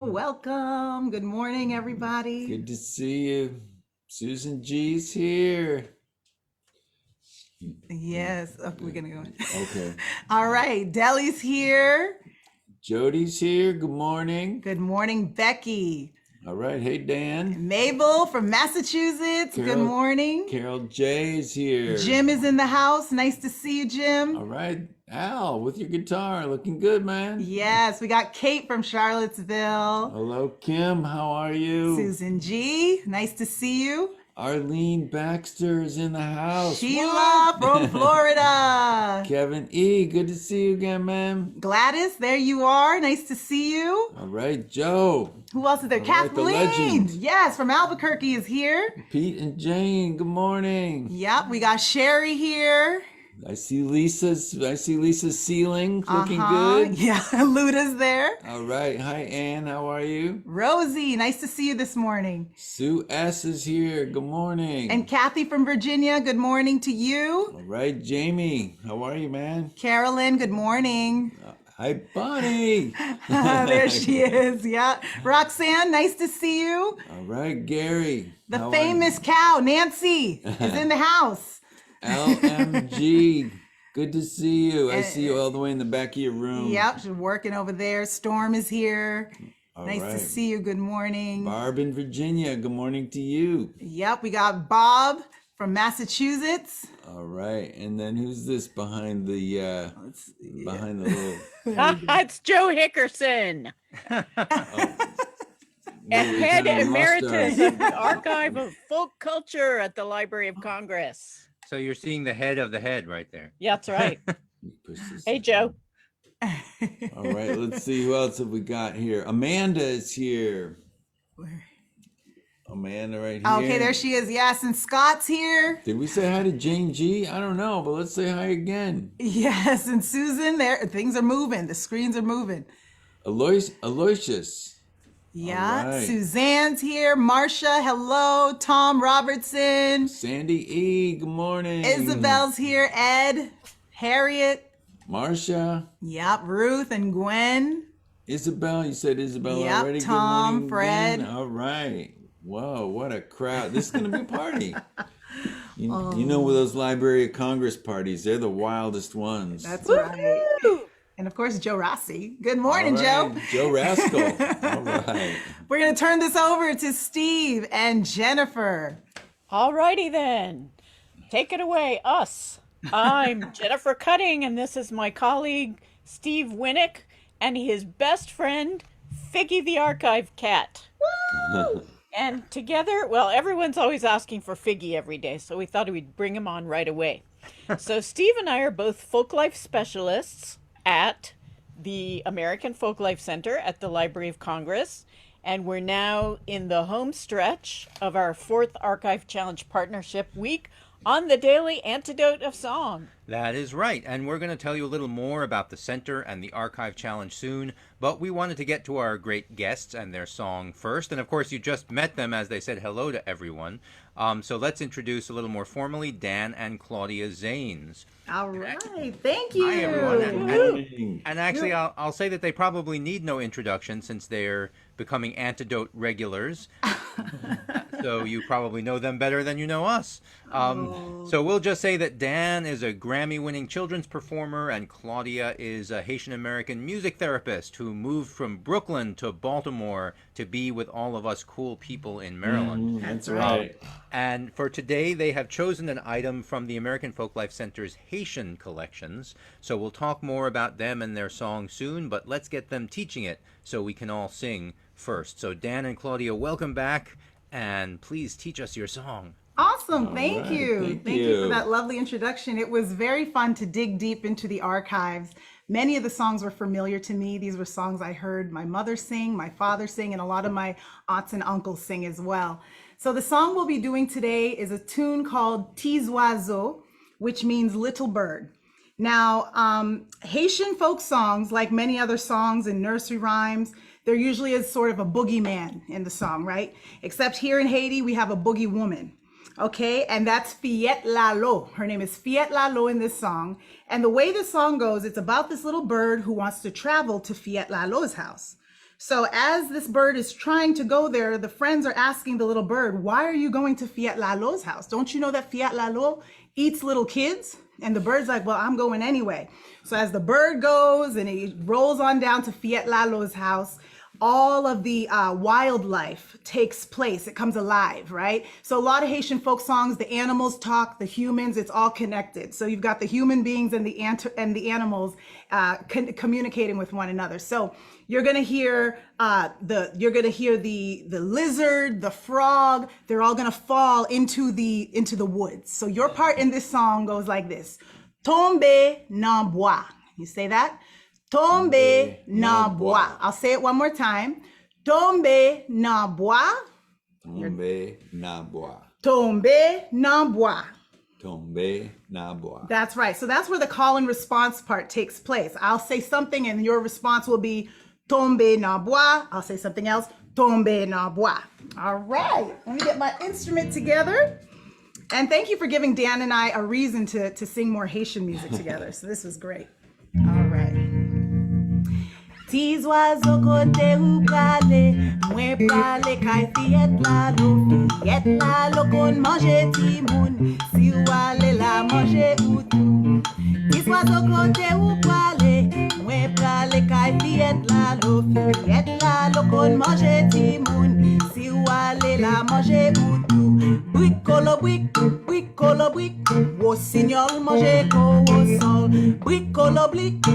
Welcome. Good morning, everybody. Good to see you. Susan G's here. Yes, we're gonna go. Okay. All right, Deli's here. Jody's here. Good morning. Good morning, Becky. All right. Hey, Dan. Mabel from Massachusetts. Good Carol, morning. Carol J is here. Jim is in the house. Nice to see you, Jim. All right. Al, with your guitar. Looking good, man. Yes, we got Kate from Charlottesville. Hello, Kim. How are you? Susan G. Nice to see you. Arlene Baxter is in the house. Sheila from Florida. Kevin E. Good to see you again, man. Gladys, there you are. Nice to see you. All right, Joe. Who else is there? All right, the Kathleen. legend. Yes, from Albuquerque is here. Pete and Jane. Good morning. Yep, we got Sherry here. I see Lisa's ceiling looking good. Yeah, Luda's there. All right. Hi, Ann. How are you? Rosie, nice to see you this morning. Sue S is here. Good morning. And Kathy from Virginia, good morning to you. All right, Jamie. How are you, man? Carolyn, good morning. Hi, Bonnie. There she is. Yeah. Roxanne, nice to see you. All right, Gary. The How are famous cow, Nancy, is in the house. you? LMG. Good to see you. I see you all the way in the back of your room. Yep, she's working over there. Storm is here. All Nice right. to see you. Good morning. Barb in Virginia. Good morning to you. Yep, we got Bob from Massachusetts. All right. And then who's this behind the behind the little It's Joe Hickerson, head emeritus of the Archive of Folk Culture at the Library of Congress. So you're seeing the head of the head right there. Yeah, that's right. Hey, Joe. All right, let's see who else have we got here. Amanda is here. Amanda right here. Okay, there she is. Yes, and Scott's here. Did we say hi to Jane G? I don't know, but let's say hi again. Yes, and Susan, there things are moving. The screens are moving. Aloysius. Yeah, All right. Suzanne's here. Marcia, hello. Tom Robertson. Sandy E, good morning. Isabel's here. Ed, Harriet. Marsha. Yep, Ruth and Gwen. Isabel, you said Isabel Yep, already. Tom, good morning Fred. again. All right. Whoa, what a crowd. This is going to be a party. You know, with those Library of Congress parties, they're the wildest ones. That's right. And of course, Joe Rossi. Good morning, All right, Joe. Joe Rascal. All right. We're going to turn this over to Steve and Jennifer. All righty then. Take it away, us. I'm Jennifer Cutting, and this is my colleague, Steve Winnick, and his best friend, Figgy the Archive Cat. And together, well, everyone's always asking for Figgy every day, so we thought we'd bring him on right away. So Steve and I are both Folklife specialists at the American Folklife Center at the Library of Congress, and we're now in the home stretch of our 4th Archive Challenge Partnership Week on the daily Antidote of Song. That is right. And we're going to tell you a little more about the center and the Archive Challenge soon. But we wanted to get to our great guests and their song first. And of course, you just met them as they said hello to everyone. So let's introduce a little more formally Dan and Claudia Zanes. All right. Thank you. Hi, everyone. Morning. And actually, I'll say that they probably need no introduction since they're becoming Antidote regulars. So you probably know them better than you know us. So we'll just say that Dan is a Grammy-winning children's performer and Claudia is a Haitian-American music therapist who moved from Brooklyn to Baltimore to be with all of us cool people in Maryland. That's right. And for today, they have chosen an item from the American Folklife Center's Haitian collections. So we'll talk more about them and their song soon, but let's get them teaching it so we can all sing first. So Dan and Claudia, welcome back, and please teach us your song. Awesome. Thank right, you. thank you for you. that lovely introduction. It was very fun to dig deep into the archives. Many of the songs were familiar to me. These were songs I heard my mother sing, my father sing, and a lot of my aunts and uncles sing as well. So the song we'll be doing today is a tune called Zwazo, which means little bird. Now, Haitian folk songs, like many other songs and nursery rhymes, there usually is sort of a boogeyman in the song, right? Except here in Haiti, we have a boogie woman. Okay, and that's Fiette Lalo. Her name is Fiette Lalo in this song. And the way this song goes, it's about this little bird who wants to travel to Fiette Lalo's house. So as this bird is trying to go there, the friends are asking the little bird, why are you going to Fiat Lalo's house? Don't you know that Fiat Lalo eats little kids? And the bird's like, well, I'm going anyway. So as the bird goes and he rolls on down to Fiat Lalo's house, all of the wildlife takes place. It comes alive, right? So a lot of Haitian folk songs, the animals talk, the humans, it's all connected. So you've got the human beings and the animals communicating with one another. So you're gonna hear the lizard, the frog. They're all gonna fall into the woods. So your part in this song goes like this: Tombe nan bois. You say that? Tombe nan bois. I'll say it one more time. Tombe nan bois. Tombe na bois. Tombe nan bois. Tombe na bois. That's right. So that's where the call and response part takes place. I'll say something and your response will be tombe na bois. I'll say something else. Tombe na bois. All right. Let me get my instrument together. And thank you for giving Dan and I a reason to sing more Haitian music together. So this was great. All right. Ti Zwazo kote ou prale, mwen prale kay Fiat Lalo kon manje ti moun, si ou ale la manje ou tou. Ti Zwazo kote ou prale, mwen prale kay Fiat Lalo kon manje ti moun, si ou ale la manje ou tou. Bricolo bric, wo signol manje ko wo sol. Bricolo bric,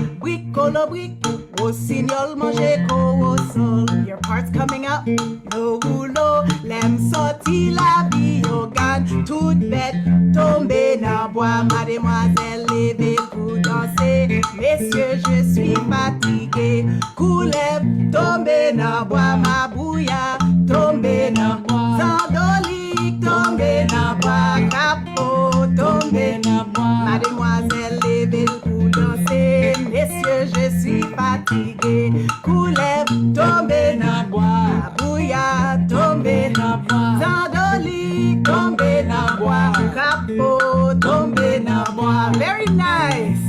wo signol manje ko wo sol. Your part's coming up. No rouleau, lem sorti la biogan. Toute bête tombée na bois. Mademoiselle levez pour danser. Messieurs, je suis fatigué. Coulève tombée na bois. Ma bouilla tombée na bois. Zandoli tombée na bois. Capot tombée na bois. Mademoiselle levez pour danser. Messieurs, je suis fatigué. Coulève tombée na bois. Bouilla tombée na bois. Zandoli tombée na bois. Capot tombée na bois. Very nice.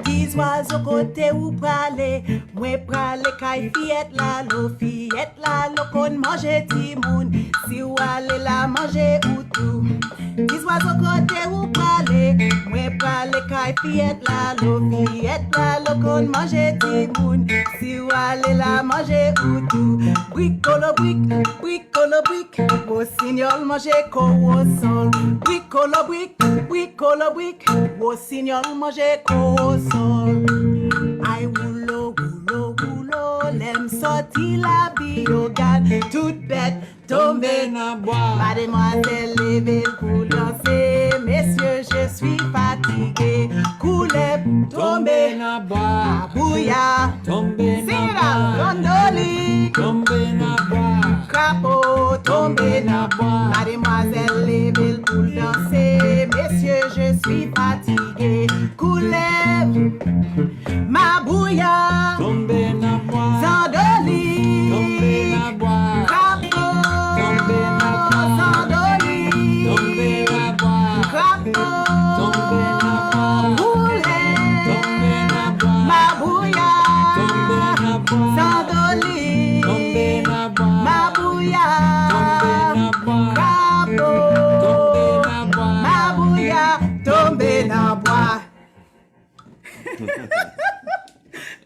Ti Zwazo kote ou prale, mwen prale kay Fiat Lalo kon manje ti moun, si ou ale la manje ou tou. Ti Zwazo kote ou prale, mwen prale kay Fiat Lalo kon manje ti moun, si ou ale la manje ou tou. Bricolo bric, wo signol manje ko wo sol. Bricolo bric, wo signol manje ko wo sol. Ay rouleau, lem sorti la biogan. Toute bête tombée na bois. Mademoiselle levez pour danser. Messieurs, je suis fatigué. Coulève tombée na bois. Bouilla tombée na bois. Gondoli tombée na bois. Crapaud tombé na bois. Mademoiselle levez pour danser. Messieurs, je suis fatigué. Coulève ma bouilla tombé na bois. Zandoli tombé na bois. Crapaud tombé na bois. Zandoli tombé na bois. Crapaud tombé na bois. Coulève tombé na bois. Ma bouilla tombé na bois. Zandoli tombé na bois. Ma bouilla tombé na bois. Crapaud tombé na bois. Ma bouilla tombé na bois.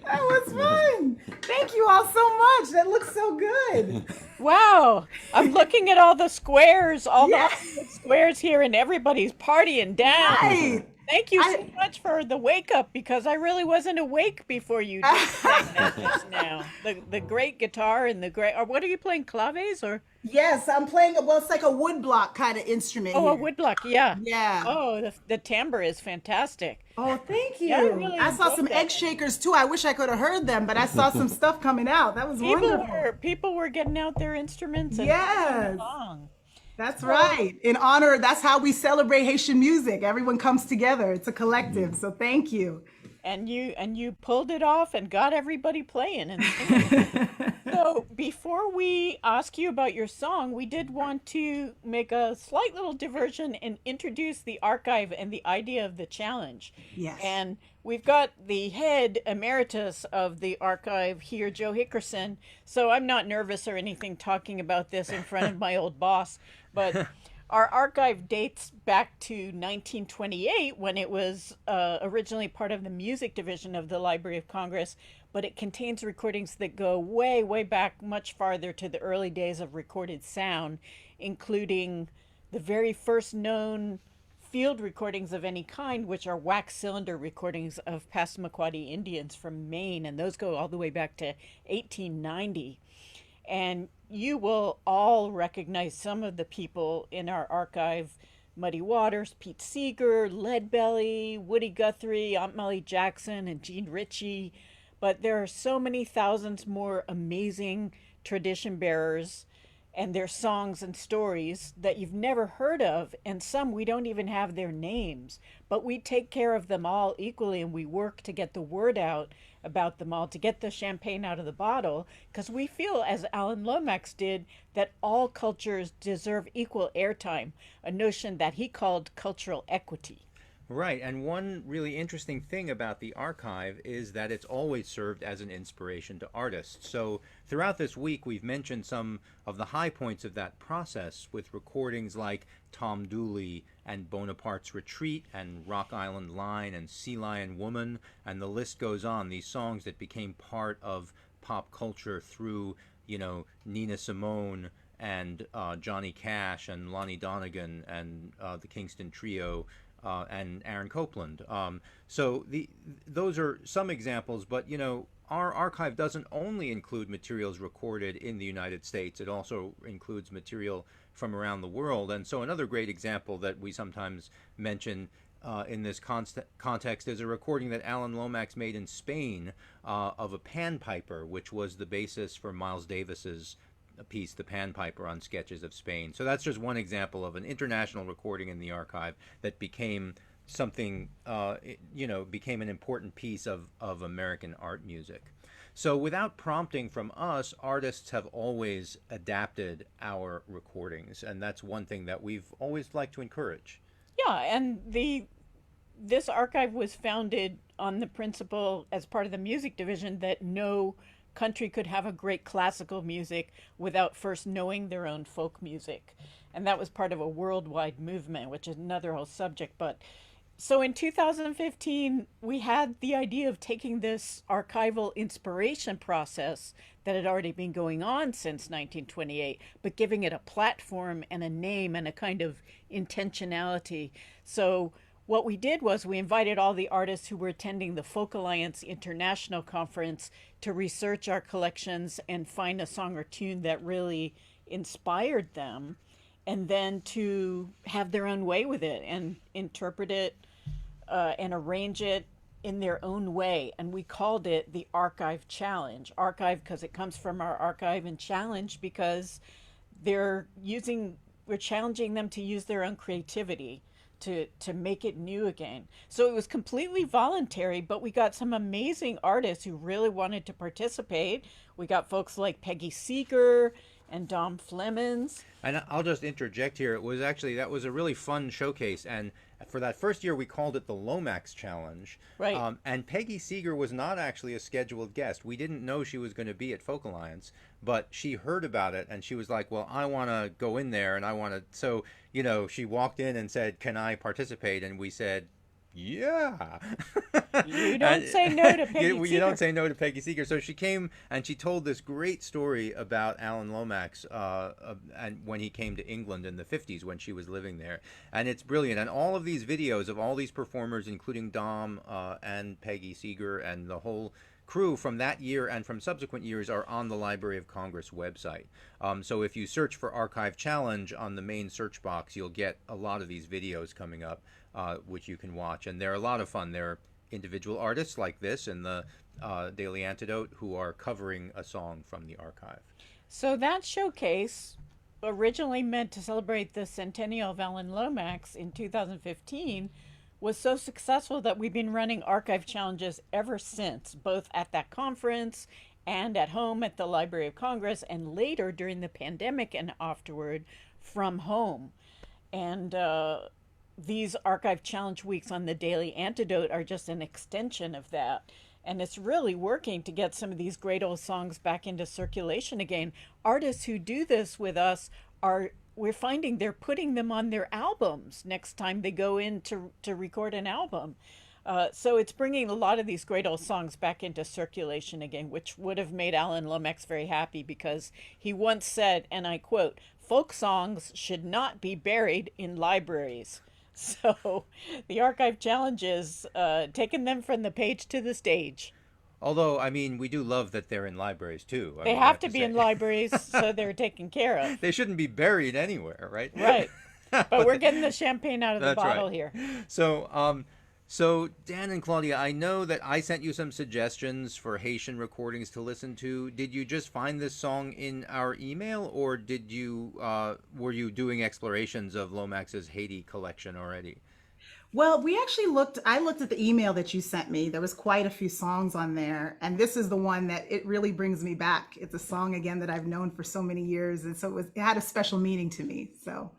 That was fun. Thank you all so much. That looks so good. Wow. I'm looking at all the squares, all Yeah. the squares here, and everybody's partying down. Right. Thank you so much for the wake up, because I really wasn't awake before you did sang that just now. The great guitar and the great, or what are you playing, claves or? Yes, I'm playing, well, it's like a woodblock kind of instrument. Oh, here. a woodblock, yeah. Yeah. Oh, the timbre is fantastic. Oh, thank you. Yeah, I really I saw love some that. egg shakers too. I wish I could have heard them, but I saw some stuff coming out. That was wonderful. People were getting out their instruments and Yes. singing along. That's right. In honor, that's how we celebrate Haitian music. Everyone comes together. It's a collective. So thank you. and you pulled it off and got everybody playing and singing. So before we ask you about your song, we did want to make a slight little diversion and introduce the archive and the idea of the challenge. Yes. And we've got the head emeritus of the archive here, Joe Hickerson. So I'm not nervous or anything talking about this in front of my old boss, but our archive dates back to 1928 when it was originally part of the music division of the Library of Congress, but it contains recordings that go way, way back, much farther to the early days of recorded sound, including the very first known field recordings of any kind, which are wax cylinder recordings of Passamaquoddy Indians from Maine, and those go all the way back to 1890. And you will all recognize some of the people in our archive: Muddy Waters, Pete Seeger, Leadbelly, Woody Guthrie, Aunt Molly Jackson, and Gene Ritchie. But there are so many thousands more amazing tradition bearers and their songs and stories that you've never heard of, and some we don't even have their names, but we take care of them all equally, and we work to get the word out about them all, to get the champagne out of the bottle, because we feel, as Alan Lomax did, that all cultures deserve equal airtime, a notion that he called cultural equity. Right, and one really interesting thing about the archive is that it's always served as an inspiration to artists. So throughout this week, we've mentioned some of the high points of that process with recordings like Tom Dooley and Bonaparte's Retreat and Rock Island Line and Sea Lion Woman, and the list goes on. These songs that became part of pop culture through, Nina Simone and Johnny Cash and Lonnie Donegan and the Kingston Trio, and Aaron Copland. So those are some examples, but our archive doesn't only include materials recorded in the United States. It also includes material from around the world. And so another great example that we sometimes mention in this context is a recording that Alan Lomax made in Spain of a panpiper, which was the basis for Miles Davis's piece, The Panpiper, on Sketches of Spain. So that's just one example of an international recording in the archive that became something, became an important piece of American art music. So without prompting from us, artists have always adapted our recordings, and that's one thing that we've always liked to encourage. Yeah, and this archive was founded on the principle, as part of the music division, that no country could have a great classical music without first knowing their own folk music. And that was part of a worldwide movement, which is another whole subject. But so in 2015, we had the idea of taking this archival inspiration process that had already been going on since 1928, but giving it a platform and a name and a kind of intentionality. So what we did was we invited all the artists who were attending the Folk Alliance International Conference to research our collections and find a song or tune that really inspired them, and then to have their own way with it and interpret it and arrange it in their own way. And we called it the Archive Challenge. Archive because it comes from our archive, and challenge because we're challenging them to use their own creativity to make it new again. So it was completely voluntary, but we got some amazing artists who really wanted to participate. We got folks like Peggy Seeger and Dom Flemons. And I'll just interject here. That was a really fun showcase. And for that first year, we called it the Lomax Challenge. Right. And Peggy Seeger was not actually a scheduled guest. We didn't know she was going to be at Folk Alliance, but she heard about it and she was like, well, I want to go in there and I want to. So, she walked in and said, can I participate? And we said, yeah. You don't say no to Peggy Seeger. You don't say no to Peggy Seeger. So she came and she told this great story about Alan Lomax and when he came to England in the 50s when she was living there. And it's brilliant. And all of these videos of all these performers, including Dom and Peggy Seeger and the whole crew from that year and from subsequent years, are on the Library of Congress website. So if you search for Archive Challenge on the main search box, you'll get a lot of these videos coming up, which you can watch. And they're a lot of fun. They're individual artists like this in the Daily Antidote who are covering a song from the archive. So that showcase, originally meant to celebrate the centennial of Alan Lomax in 2015, was so successful that we've been running archive challenges ever since, both at that conference and at home at the Library of Congress, and later during the pandemic and afterward from home. And these archive challenge weeks on the Daily Antidote are just an extension of that. And it's really working to get some of these great old songs back into circulation again. Artists who do this with us are, we're finding they're putting them on their albums next time they go in to record an album. So it's bringing a lot of these great old songs back into circulation again, which would have made Alan Lomax very happy, because he once said, and I quote, "Folk songs should not be buried in libraries." So the archive challenge is taking them from the page to the stage. Although, I mean, we do love that they're in libraries too. I They mean, I have to be say. in libraries, so they're taken care of. They shouldn't be buried anywhere, right? Right. But we're getting the champagne out of the That's bottle right. here. So Dan and Claudia, I know that I sent you some suggestions for Haitian recordings to listen to. Did you just find this song in our email, or did you were you doing explorations of Lomax's Haiti collection already? Well, I looked at the email that you sent me. There was quite a few songs on there. And this is the one that it really brings me back. It's a song again that I've known for so many years. And so it had a special meaning to me. So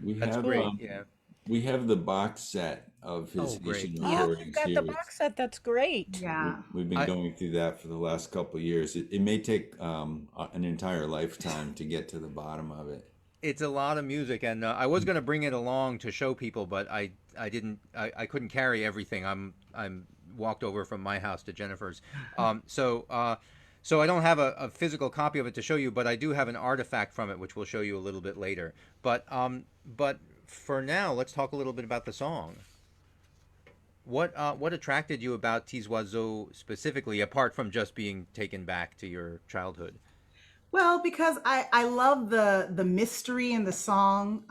We That's have great. Yeah. we have the box set of his Oh, great. Haitian Yeah, we've recordings got here. the box set. That's great. yeah. We've been I- going through that for the last couple of years. It may take an entire lifetime to get to the bottom of it. It's a lot of music, and I was going to bring it along to show people, but I didn't. I couldn't carry everything. I'm walked over from my house to Jennifer's. So I don't have a physical copy of it to show you, but I do have an artifact from it, which we'll show you a little bit later. But for now, let's talk a little bit about the song. What attracted you about Zwazo specifically, apart from just being taken back to your childhood? Well, because I love the mystery in the song.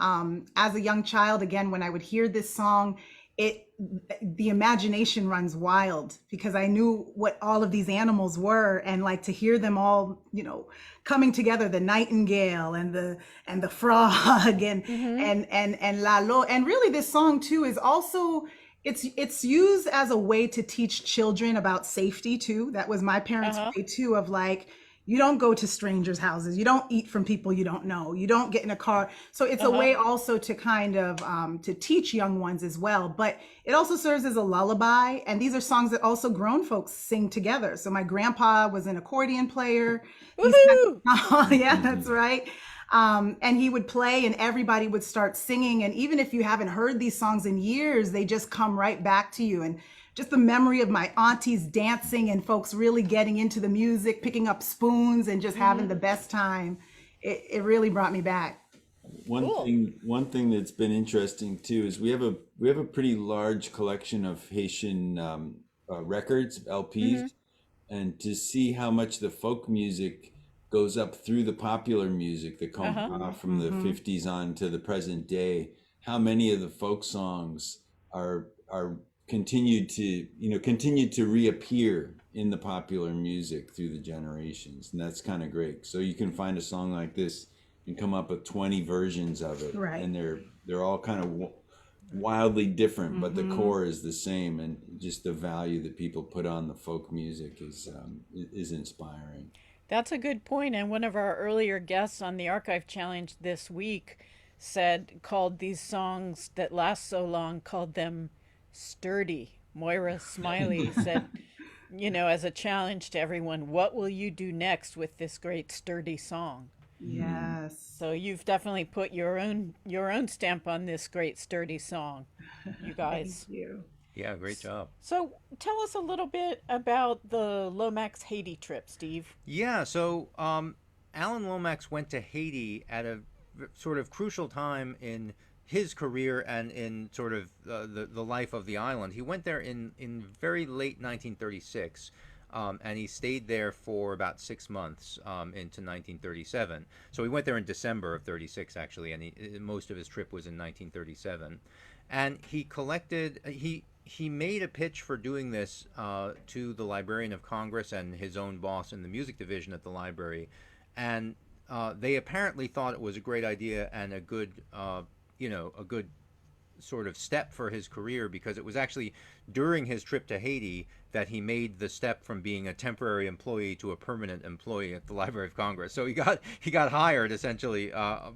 As a young child, again, when I would hear this song, the imagination runs wild, because I knew what all of these animals were, and like to hear them all, coming together, the nightingale and the frog and Lalo. And really this song too is also, it's used as a way to teach children about safety too. That was my parents' way too, of like, you don't go to strangers' houses. You don't eat from people you don't know. You don't get in a car. So it's a way also to kind of to teach young ones as well. But it also serves as a lullaby. And these are songs that also grown folks sing together. So my grandpa was an accordion player. Woohoo! Yeah, that's right. And he would play and everybody would start singing. And even if you haven't heard these songs in years, they just come right back to you. And just the memory of my aunties dancing and folks really getting into the music, picking up spoons and just having the best time. It really brought me back. One thing that's been interesting too is we have a pretty large collection of Haitian records, LPs, and to see how much the folk music goes up through the popular music, the compas from the 50s on to the present day, how many of the folk songs are continued to reappear in the popular music through the generations, and that's kind of great. So you can find a song like this and come up with 20 versions of it, Right. and they're all kind of wildly different, but the core is the same, and just the value that people put on the folk music is inspiring. That's a good point. And one of our earlier guests on the Archive Challenge this week called these songs that last so long, called them sturdy. Moira Smiley said, as a challenge to everyone, what will you do next with this great sturdy song? Yes. So you've definitely put your own stamp on this great sturdy song, you guys. Thank you. Yeah, great job. So tell us a little bit about the Lomax Haiti trip, Steve. Yeah, so Alan Lomax went to Haiti at a sort of crucial time in his career and in sort of the life of the island. He went there in very late 1936, and he stayed there for about 6 months into 1937. So he went there in December of 36, actually, and most of his trip was in 1937. And he made a pitch for doing this to the Librarian of Congress and his own boss in the music division at the library, and they apparently thought it was a great idea and a good sort of step for his career, because it was actually during his trip to Haiti that he made the step from being a temporary employee to a permanent employee at the Library of Congress. So he got hired essentially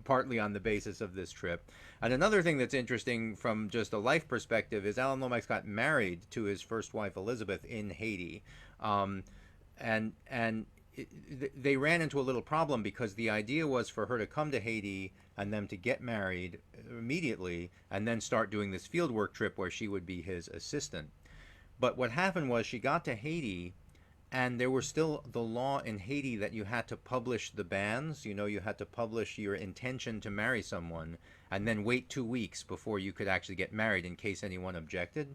partly on the basis of this trip. And another thing that's interesting from just a life perspective is Alan Lomax got married to his first wife Elizabeth in Haiti, and they ran into a little problem because the idea was for her to come to Haiti and them to get married immediately and then start doing this fieldwork trip where she would be his assistant. But what happened was she got to Haiti, and there was still the law in Haiti that you had to publish the banns. You had to publish your intention to marry someone and then wait 2 weeks before you could actually get married in case anyone objected.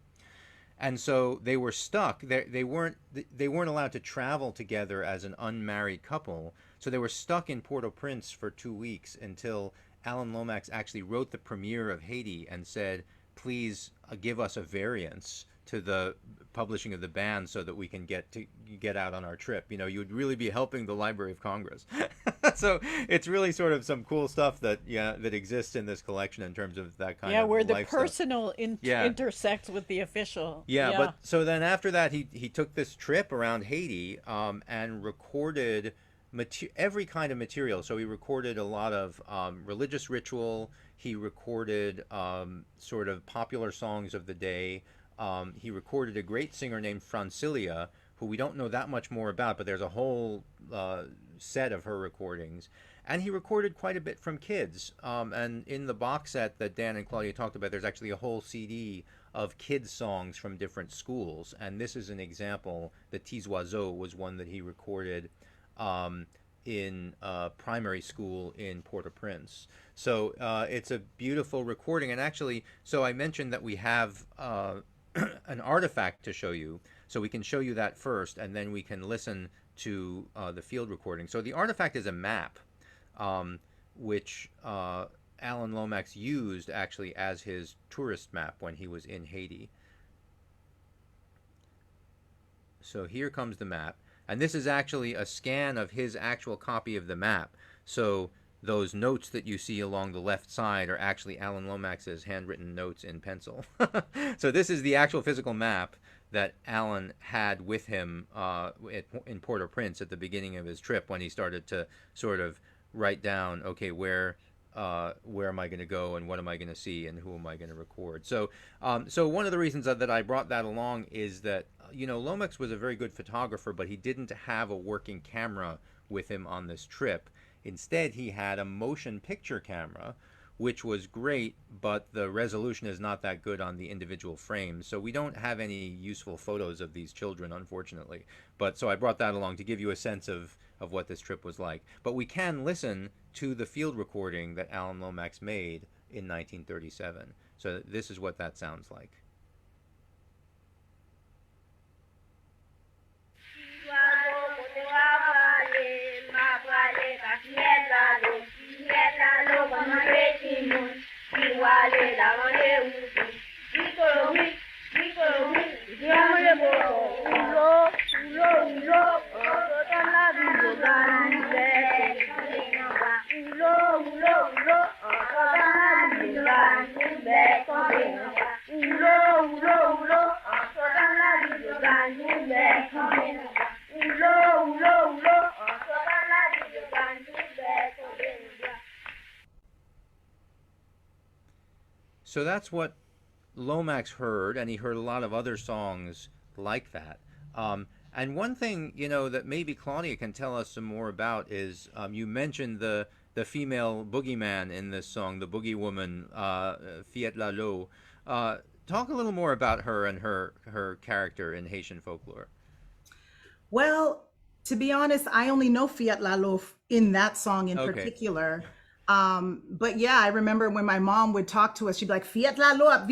And so they were stuck. They weren't allowed to travel together as an unmarried couple. So they were stuck in Port-au-Prince for 2 weeks until Alan Lomax actually wrote the premier of Haiti and said, please give us a variance to the publishing of the ban so that we can get out on our trip. You would really be helping the Library of Congress. So it's really sort of some cool stuff that exists in this collection in terms of that kind of where the life stuff. personal intersects with the official. But so then after that he took this trip around Haiti and recorded every kind of material. So he recorded a lot of religious ritual. He recorded sort of popular songs of the day. He recorded a great singer named Francilia, who we don't know that much more about, but there's a whole set of her recordings. And he recorded quite a bit from kids. And in the box set that Dan and Claudia talked about, there's actually a whole CD of kids' songs from different schools. And this is an example. The Zwazo was one that he recorded in primary school in Port-au-Prince. So it's a beautiful recording. And actually, so I mentioned that we have an artifact to show you. So we can show you that first, and then we can listen to the field recording. So the artifact is a map, which Alan Lomax used actually as his tourist map when he was in Haiti. So here comes the map. And this is actually a scan of his actual copy of the map. So those notes that you see along the left side are actually Alan Lomax's handwritten notes in pencil. So this is the actual physical map that Alan had with him in Port-au-Prince at the beginning of his trip, when he started to sort of write down, okay, where am I going to go, and what am I going to see, and who am I going to record? So one of the reasons that I brought that along is that Lomax was a very good photographer, but he didn't have a working camera with him on this trip. Instead, he had a motion picture camera, which was great, but the resolution is not that good on the individual frames. So we don't have any useful photos of these children, unfortunately. But so I brought that along to give you a sense of what this trip was like. But we can listen to the field recording that Alan Lomax made in 1937. So this is what that sounds like. So that's what Lomax heard, and he heard a lot of other songs like that. And one thing, that maybe Claudia can tell us some more about is you mentioned the female boogeyman in this song, the boogie woman, Fiat Lalo. Talk a little more about her and her character in Haitian folklore. Well, to be honest, I only know Fiat Lalo in that song in particular. But yeah, I remember when my mom would talk to us, she'd be like, Fiat Lalo,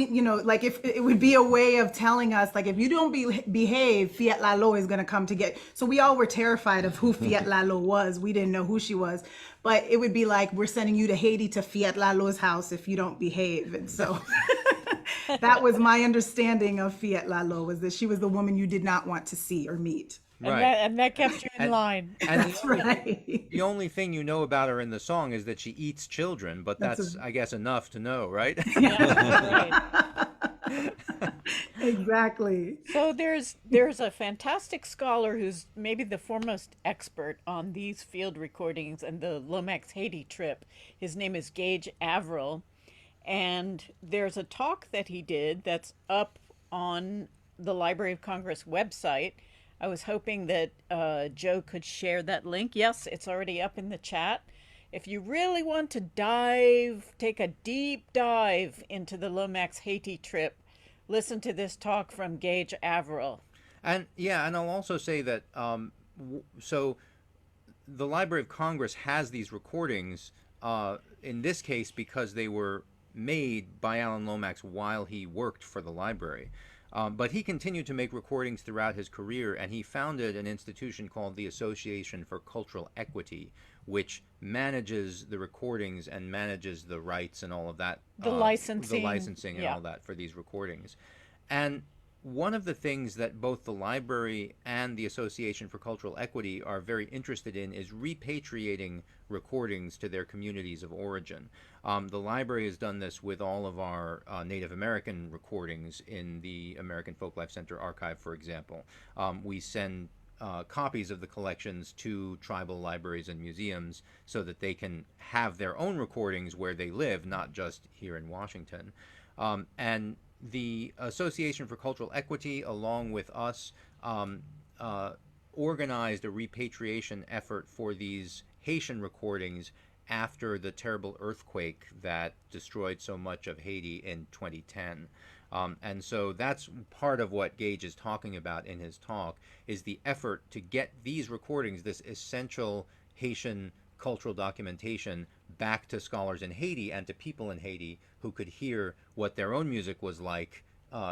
like if it would be a way of telling us, like, if you don't behave, Fiat Lalo is going to come to get. So we all were terrified of who Fiat Lalo was. We didn't know who she was, but it would be like, we're sending you to Haiti to Fiat Lalo's house if you don't behave. And so that was my understanding of Fiat Lalo, was that she was the woman you did not want to see or meet. Right. And that kept you in And line. and That's right. the only thing you know about her in the song is that she eats children, but That's that's, a I guess, enough to know, right? Yeah, right. exactly. So there's a fantastic scholar who's maybe the foremost expert on these field recordings and the Lomax Haiti trip. His name is Gage Averill, and there's a talk that he did that's up on the Library of Congress website. I was hoping that Joe could share that link. Yes, it's already up in the chat. If you really want to take a deep dive into the Lomax Haiti trip, listen to this talk from Gage Averill. And yeah, and I'll also say that so the Library of Congress has these recordings in this case because they were made by Alan Lomax while he worked for the library. But he continued to make recordings throughout his career, and he founded an institution called the Association for Cultural Equity, which manages the recordings and manages the rights and all of that, The licensing. the licensing and Yeah. all that for these recordings. And one of the things that both the library and the Association for Cultural Equity are very interested in is repatriating recordings to their communities of origin. The library has done this with all of our Native American recordings in the American Folklife Center archive, for example. We send copies of the collections to tribal libraries and museums so that they can have their own recordings where they live, not just here in Washington. And the Association for Cultural Equity, along with us, organized a repatriation effort for these Haitian recordings after the terrible earthquake that destroyed so much of Haiti in 2010. And so that's part of what Gage is talking about in his talk, is the effort to get these recordings, this essential Haitian cultural documentation, back to scholars in Haiti and to people in Haiti who could hear what their own music was like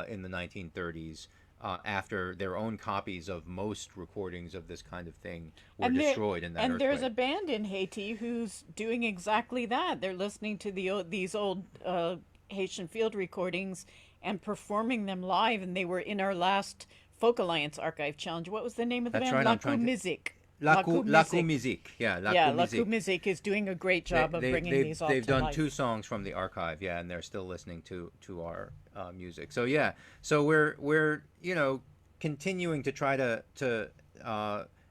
in the 1930s after their own copies of most recordings of this kind of thing were destroyed in that and earthquake. there's a band in Haiti who's doing exactly that. They're listening to these old Haitian field recordings and performing them live, and they were in our last Folk Alliance Archive Challenge. What was the name of the That's band? right, La I'm trying to- Musique. La Coup Musique. Yeah, Yeah, Coup La Musique. Musique is doing a great job of bringing these all they've to done life. 2 songs from the archive, yeah, and they're still listening to our music. So yeah, so we're continuing to try to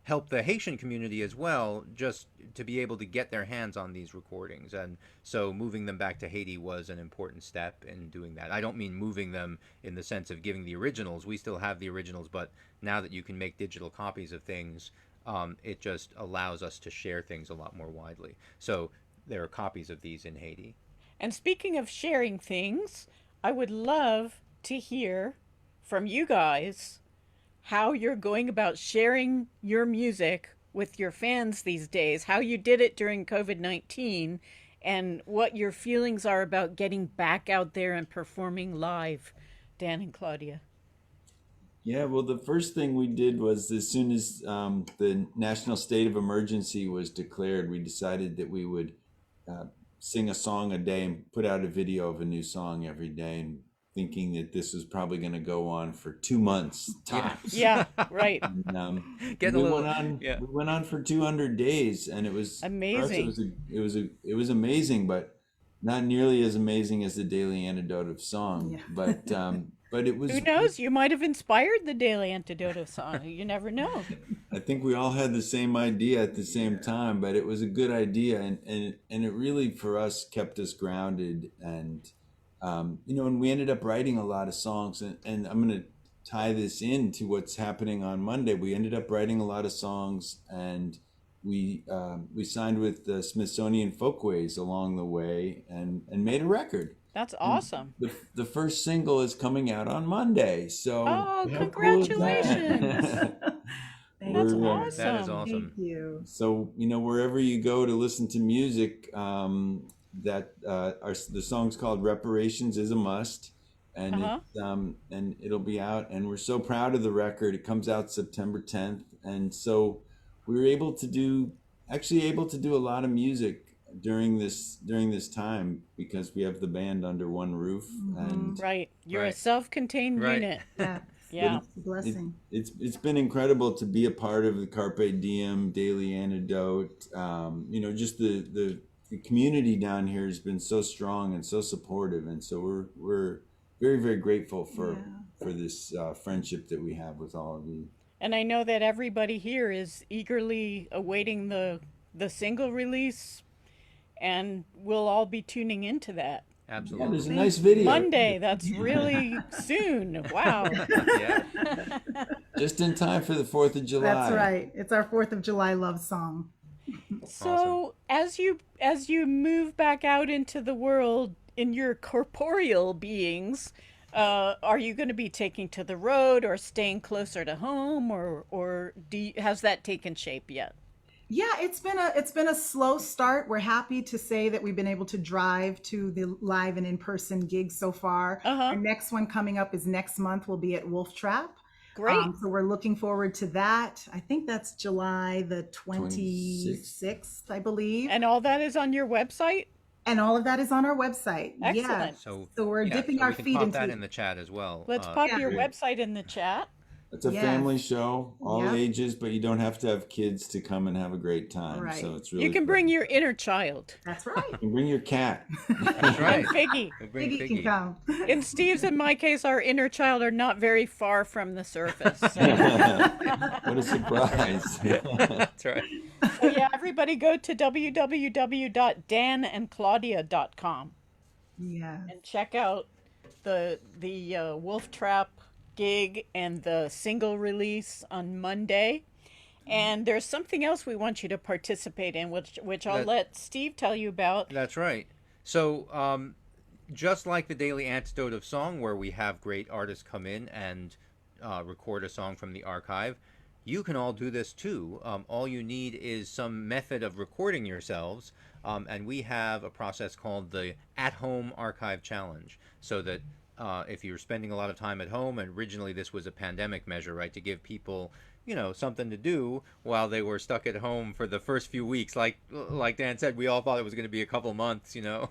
help the Haitian community as well, just to be able to get their hands on these recordings. And so moving them back to Haiti was an important step in doing that. I don't mean moving them in the sense of giving the originals. We still have the originals, but now that you can make digital copies of things, it just allows us to share things a lot more widely. So there are copies of these in Haiti. And speaking of sharing things, I would love to hear from you guys how you're going about sharing your music with your fans these days, how you did it during COVID-19, and what your feelings are about getting back out there and performing live. Dan and Claudia. Yeah, well, the first thing we did was as soon as the national state of emergency was declared, we decided that we would sing a song a day and put out a video of a new song every day, and thinking that this was probably going to go on for 2 months tops. Yeah, right. And, Get a we little, went on. yeah. We went on for 200 days, and it was Amazing. for us, it was amazing, but not nearly as amazing as the Daily Antidote of Song. Yeah. But it was. Who knows? You might have inspired the Daily Antidote of Song. You never know. I think we all had the same idea at the same time, but it was a good idea, and it really for us kept us grounded, and and we ended up writing a lot of songs, and I'm going to tie this into what's happening on Monday. We ended up writing a lot of songs, and we signed with the Smithsonian Folkways along the way, and made a record. That's awesome. The first single is coming out on Monday, so Oh, how cool is that? congratulations. That's We're, awesome. That is awesome. Thank you. So wherever you go to listen to music, the song's called "Reparations Is a Must," and and it'll be out. And we're so proud of the record. It comes out September 10th, and so we were able to do a lot of music during this time because we have the band under one roof, and Right. You're a Right. self-contained Right. unit. Yeah. Yeah. It's a blessing. It's been incredible to be a part of the Carpe Diem Daily Antidote. Just the community down here has been so strong and so supportive, and so we're very, very grateful for this friendship that we have with all of you. And I know that everybody here is eagerly awaiting the single release, and we'll all be tuning into that. Yeah, Absolutely. there's a nice video. Monday, that's really soon. Wow. Yeah. Just in time for the 4th of July. That's right. It's our 4th of July love song. So as you move back out into the world in your corporeal beings, are you going to be taking to the road or staying closer to home, or has that taken shape yet? Yeah, it's been a slow start. We're happy to say that we've been able to drive to the live and in-person gigs so far. Our next one coming up is next month. We'll be at Wolf Trap. Great. So we're looking forward to that. I think that's July the 26th, I believe. And all that is on your website? And all of that is on our website. Yeah. Excellent. So we're yeah, dipping so our we can feet pop into that in the chat as well. Let's pop your great. website in the chat. It's a Yes. family show, all Yep. ages, but you don't have to have kids to come and have a great time. Right. So it's really You can fun. bring your inner child. That's right. You can bring your cat. That's right. Figgy. We'll bring Figgy can Figgy. come. In Steve's and my case, our inner child are not very far from the surface. So, What a surprise. That's right. so yeah, everybody go to www.danandclaudia.com Yeah. and check out the Wolf Trap gig and the single release on Monday. And there's something else we want you to participate in, which I'll let Steve tell you about. That's right. So, just like the Daily Antidote of Song, where we have great artists come in and record a song from the archive, you can all do this too. All you need is some method of recording yourselves, and we have a process called the At-Home Archive Challenge, so that if you're spending a lot of time at home, and originally this was a pandemic measure, right, to give people, something to do while they were stuck at home for the first few weeks. Like Dan said, we all thought it was going to be a couple months, So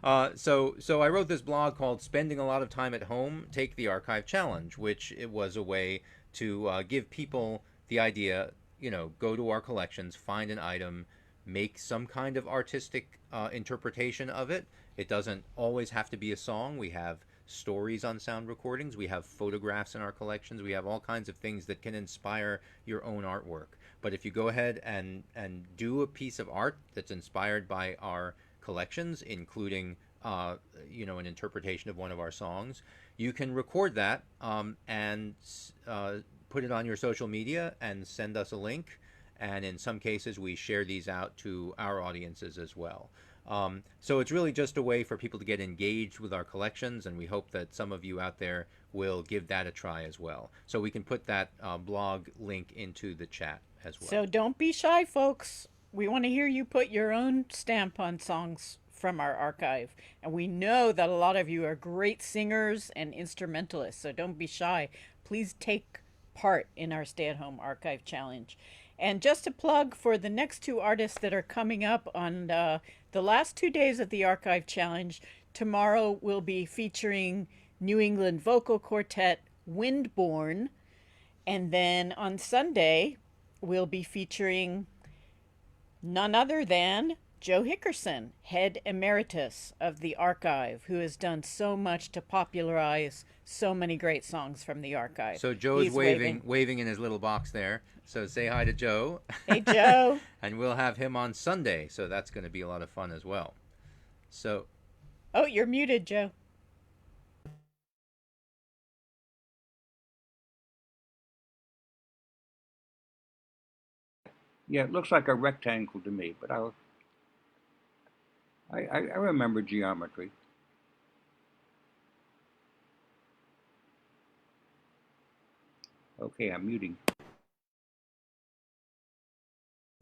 I wrote this blog called "Spending a Lot of Time at Home, Take the Archive Challenge," which it was a way to give people the idea, go to our collections, find an item, make some kind of artistic interpretation of it. It doesn't always have to be a song. We have stories on sound recordings. We have photographs in our collections. We have all kinds of things that can inspire your own artwork. But if you go ahead and do a piece of art that's inspired by our collections, including an interpretation of one of our songs, you can record that and put it on your social media and send us a link. And in some cases, we share these out to our audiences as well. So it's really just a way for people to get engaged with our collections, and we hope that some of you out there will give that a try as well. So we can put that blog link into the chat as well. So don't be shy, folks. We want to hear you put your own stamp on songs from our archive. And we know that a lot of you are great singers and instrumentalists, so don't be shy. Please take part in our Stay-at-Home Archive Challenge. And just a plug for the next two artists that are coming up on the last 2 days of the Archive Challenge. Tomorrow we'll be featuring New England vocal quartet Windborne. And then on Sunday, we'll be featuring none other than Joe Hickerson, head emeritus of the archive, who has done so much to popularize so many great songs from the archive. So Joe's He's waving in his little box there. So say hi to Joe. Hey, Joe. And we'll have him on Sunday, so that's going to be a lot of fun as well. So, Oh, you're muted, Joe. Yeah, it looks like a rectangle to me, but I remember geometry. Okay, I'm muting.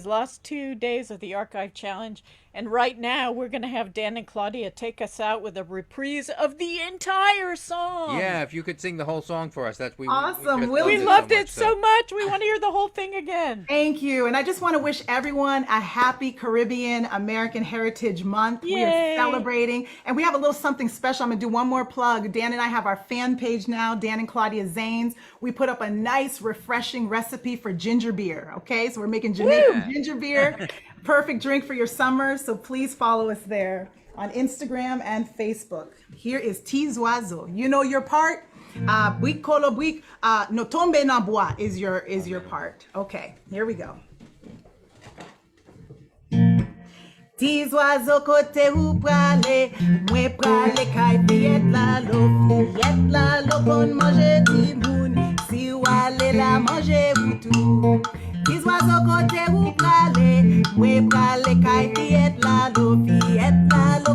last 2 days of the Archive Challenge. And right now, we're going to have Dan and Claudia take us out with a reprise of the entire song. Yeah, if you could sing the whole song for us, that's Awesome. We loved it so much. We want to hear the whole thing again. Thank you. And I just want to wish everyone a happy Caribbean American Heritage Month. We Yay. are celebrating. And we have a little something special. I'm going to do one more plug. Dan and I have our fan page now, Dan and Claudia Zanes. We put up a nice, refreshing recipe for ginger beer. Okay, so we're making Jamaican ginger beer. Perfect drink for your summer. So please follow us there on Instagram and Facebook. Here is Zwazo. You know your part? Bouik kolo bouik, no tombe na bois is your part. Okay, here we go. Zwazo kote ou prale, mwen prale kay fiyet la lo kon manje ti moun, si wale la manje ou tou. Zwazo kote ou prale, mwen prale kay fiyet la lo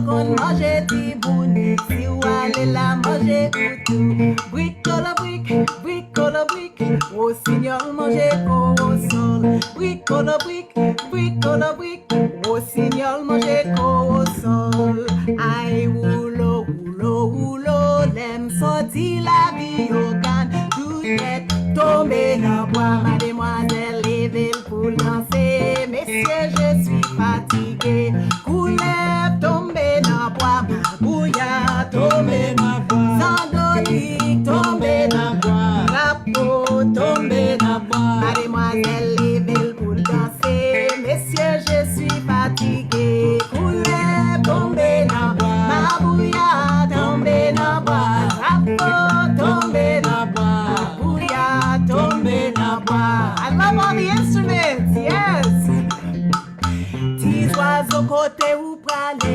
kon manje ti moun, si wale la manje ou tou. Bouik kolo bouik, o signor manje ko o sol. Bouik kolo bouik, o signor manje ko o sol. Ay wulo, lem sorti la vi yo gan. Tout net tombe nan bois, mademoiselle leve pour danser. Messieurs, je suis fatigué. Coulève tombe nan bois, mabouya tombe nan bois. Sandoli tombe nan bois, rapo tombe nan bois. Mademoiselle leve pour danser. Messieurs, je suis fatigué. Coulève tombe nan bois, mabouya tombe nan bois. Rapo tombe nan bois, mabouya tombe nan bois. I love all the instruments, yes. Zwazo kote ou prale,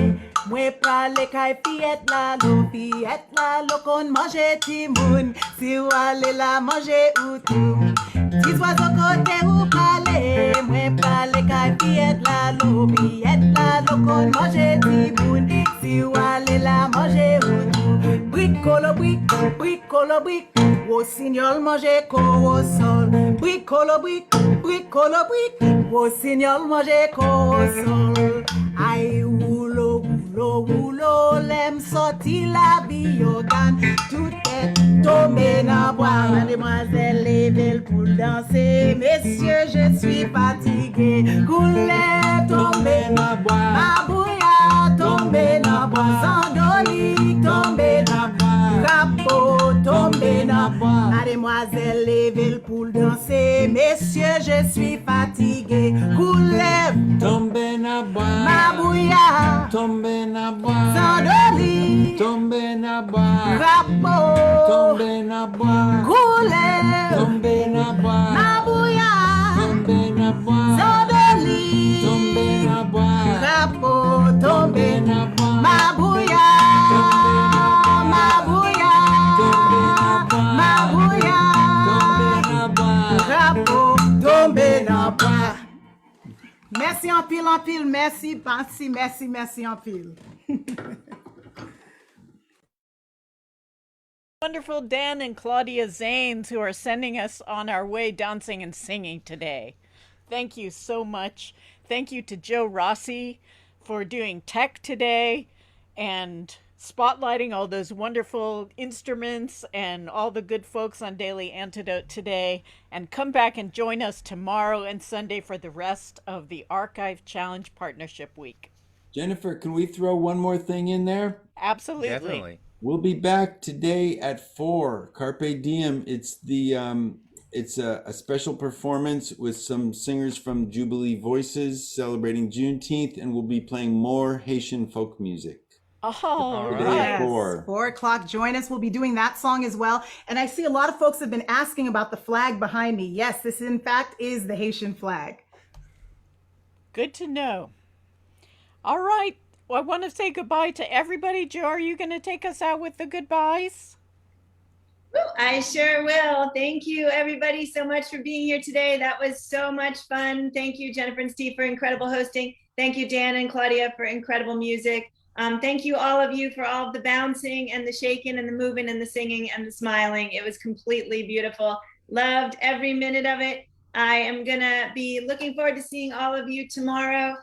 mwen prale kay fiyet la lo kon manje ti moun, si wale la manje ou tou. Zwazo kote ou prale, mwen prale kay fiyet la lo kon manje ti moun, si wale la manje ou tou. Bouik kolo bouik, o signor manje ko o sol. Bouik kolo bouik, o signor manje ko o sol. Ay wulo, lem sorti la bi yo gan. Tout est tombé nan bois, mademoiselle leve pour danser. Messieurs, je suis fatigué. Coulève tombe nan bois, mabouya tombe nan bois. Sandoli tombe nan bois, rapo tombe nan bois. Mademoiselle leve pour danser. Messieurs, je suis fatigué. Coulève tombe na bois, mabouya tombe na bois, sandoli tombe na bois, rapo tombe na bois, coulève tombe na bois, mabouya tombe na bois, sandoli tombe na bois, rapo tombe na bois, mabouya rapo tombe na bois. Merci en pile, merci en pile. Wonderful Dan and Claudia Zanes, who are sending us on our way dancing and singing today. Thank you so much. Thank you to Joe Rossi for doing tech today and spotlighting all those wonderful instruments and all the good folks on Daily Antidote today. And come back and join us tomorrow and Sunday for the rest of the Archive Challenge Partnership Week. Jennifer, can we throw one more thing in there? Absolutely. Definitely. We'll be back today at 4. Carpe Diem. It's a special performance with some singers from Jubilee Voices celebrating Juneteenth, and we'll be playing more Haitian folk music. Oh, right. Today Yes, at 4. 4 o'clock. Join us. We'll be doing that song as well. And I see a lot of folks have been asking about the flag behind me. Yes, this in fact is the Haitian flag. good to know. All right. Well, I want to say goodbye to everybody. Joe, are you going to take us out with the goodbyes? I sure will. Thank you, everybody, so much for being here today. That was so much fun. Thank you, Jennifer and Steve, for incredible hosting. Thank you, Dan and Claudia, for incredible music. Thank you, all of you, for all of the bouncing and the shaking and the moving and the singing and the smiling. It was completely beautiful. Loved every minute of it. I am gonna be looking forward to seeing all of you tomorrow.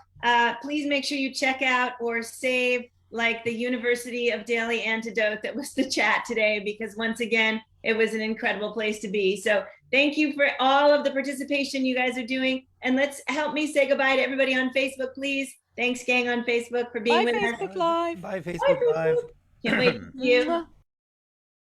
Please make sure you check out or save like the University of Daily Antidote that was the chat today, because once again, it was an incredible place to be. So thank you for all of the participation you guys are doing. And let's help me say goodbye to everybody on Facebook, please. Thanks, gang on Facebook, for being Bye, with us. Facebook Live. Bye, Facebook Live. Can't wait to see you. Mwah.